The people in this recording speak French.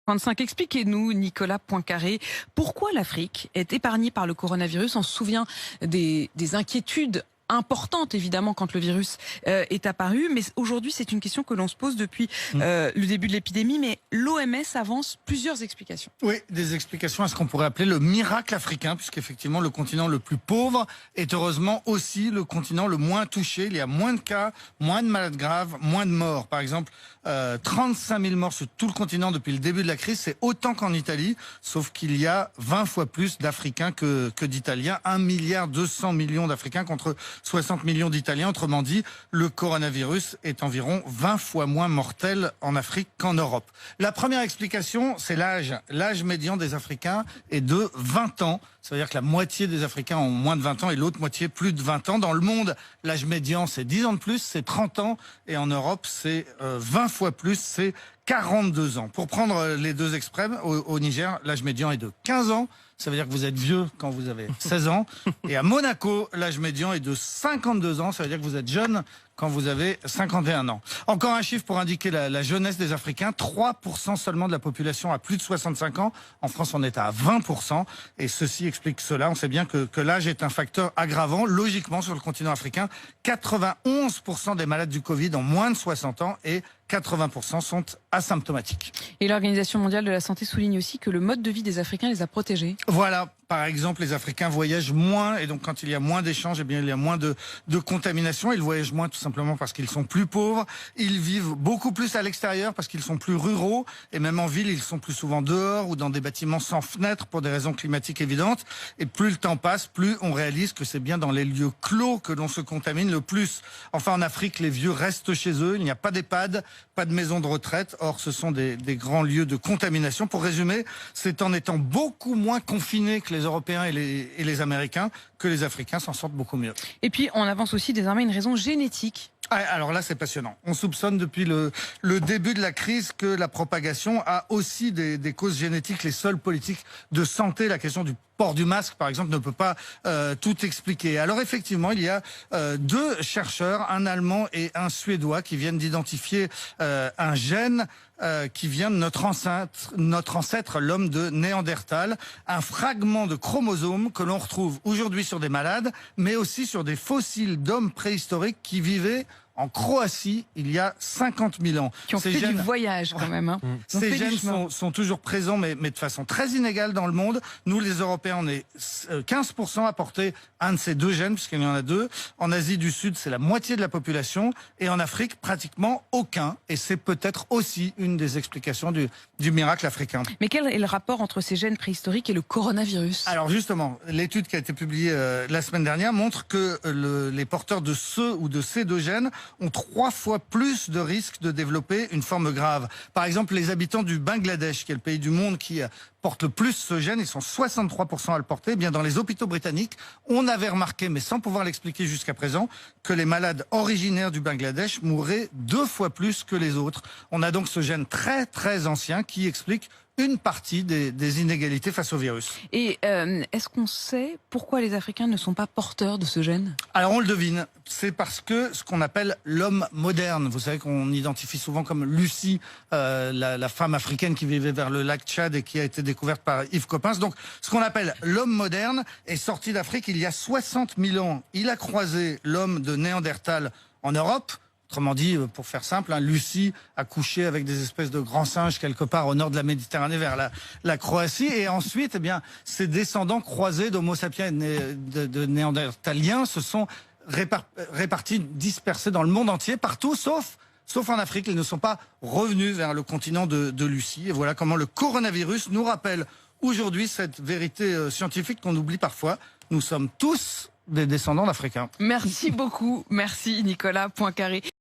55. Expliquez-nous, Nicolas Poincaré, pourquoi l'Afrique est épargnée par le coronavirus? On se souvient des inquiétudes importante évidemment quand le virus est apparu, mais aujourd'hui c'est une question que l'on se pose depuis le début de l'épidémie, mais l'OMS avance plusieurs explications. Oui, des explications à ce qu'on pourrait appeler le miracle africain, puisqu'effectivement le continent le plus pauvre est heureusement aussi le continent le moins touché. Il y a moins de cas, moins de malades graves, moins de morts. Par exemple, 35 000 morts sur tout le continent depuis le début de la crise, c'est autant qu'en Italie, sauf qu'il y a 20 fois plus d'Africains que d'Italiens, 1,2 milliard d'Africains contre 60 millions d'Italiens. Autrement dit, le coronavirus est environ 20 fois moins mortel en Afrique qu'en Europe. La première explication, c'est l'âge. L'âge médian des Africains est de 20 ans. Ça veut dire que la moitié des Africains ont moins de 20 ans et l'autre moitié plus de 20 ans. Dans le monde, l'âge médian, c'est 10 ans de plus, c'est 30 ans. Et en Europe, c'est 20 fois plus, c'est 42 ans. Pour prendre les deux extrêmes, au Niger, l'âge médian est de 15 ans. Ça veut dire que vous êtes vieux quand vous avez 16 ans. Et à Monaco, l'âge médian est de 52 ans. Ça veut dire que vous êtes jeune quand vous avez 51 ans. Encore un chiffre pour indiquer la jeunesse des Africains. 3% seulement de la population a plus de 65 ans. En France, on est à 20%. Et ceci explique cela. On sait bien que l'âge est un facteur aggravant. Logiquement, sur le continent africain, 91% des malades du Covid ont moins de 60 ans et 80% sont asymptomatiques. Et l'Organisation mondiale de la santé souligne aussi que le mode de vie des Africains les a protégés. Voilà, par exemple, les Africains voyagent moins et donc quand il y a moins d'échanges, eh bien il y a moins de contamination. Ils voyagent moins tout simplement parce qu'ils sont plus pauvres. Ils vivent beaucoup plus à l'extérieur parce qu'ils sont plus ruraux et même en ville, ils sont plus souvent dehors ou dans des bâtiments sans fenêtres pour des raisons climatiques évidentes. Et plus le temps passe, plus on réalise que c'est bien dans les lieux clos que l'on se contamine le plus. Enfin, en Afrique, les vieux restent chez eux. Il n'y a pas d'EHPAD, pas de maison de retraite. Or, ce sont des grands lieux de contamination. Pour résumer, c'est en étant beaucoup moins confinés que les Européens et les Américains que les Africains s'en sortent beaucoup mieux. Et puis, on avance aussi désormais une raison génétique. Alors là, c'est passionnant. On soupçonne depuis le début de la crise que la propagation a aussi des causes génétiques. Les seules politiques de santé, la question du port du masque, par exemple, ne peut pas tout expliquer. Alors effectivement, il y a deux chercheurs, un Allemand et un Suédois, qui viennent d'identifier un gène qui vient de notre ancêtre, l'homme de Néandertal, un fragment de chromosome que l'on retrouve aujourd'hui sur des malades, mais aussi sur des fossiles d'hommes préhistoriques qui vivaient en Croatie il y a 50 000 ans. Qui ont fait du voyage quand même. Hein. Ces gènes sont toujours présents, mais de façon très inégale dans le monde. Nous, les Européens, on est 15% à porter un de ces deux gènes, puisqu'il y en a deux. En Asie du Sud, c'est la moitié de la population. Et en Afrique, pratiquement aucun. Et c'est peut-être aussi une des explications du miracle africain. Mais quel est le rapport entre ces gènes préhistoriques et le coronavirus? Alors justement, l'étude qui a été publiée la semaine dernière montre que les porteurs de ce ou de ces deux gènes ont 3 fois plus de risques de développer une forme grave. Par exemple, les habitants du Bangladesh, qui est le pays du monde qui porte le plus ce gène, ils sont 63% à le porter. Eh bien, dans les hôpitaux britanniques, on avait remarqué, mais sans pouvoir l'expliquer jusqu'à présent, que les malades originaires du Bangladesh mouraient 2 fois plus que les autres. On a donc ce gène très très ancien qui explique une partie des inégalités face au virus. Et est-ce qu'on sait pourquoi les Africains ne sont pas porteurs de ce gène? Alors on le devine, c'est parce que ce qu'on appelle l'homme moderne, vous savez qu'on identifie souvent comme Lucie, la femme africaine qui vivait vers le lac Tchad et qui a été découverte par Yves Coppens. Donc ce qu'on appelle l'homme moderne est sorti d'Afrique il y a 60 000 ans. Il a croisé l'homme de Néandertal en Europe. Autrement dit, pour faire simple, Lucie a couché avec des espèces de grands singes quelque part au nord de la Méditerranée vers la Croatie. Et ensuite, eh bien, ces descendants croisés d'Homo sapiens de Néandertaliens se sont répartis, dispersés dans le monde entier, partout, sauf en Afrique. Ils ne sont pas revenus vers le continent de Lucie. Et voilà comment le coronavirus nous rappelle aujourd'hui cette vérité scientifique qu'on oublie parfois. Nous sommes tous des descendants d'Africains. Merci beaucoup. Merci Nicolas Poincaré.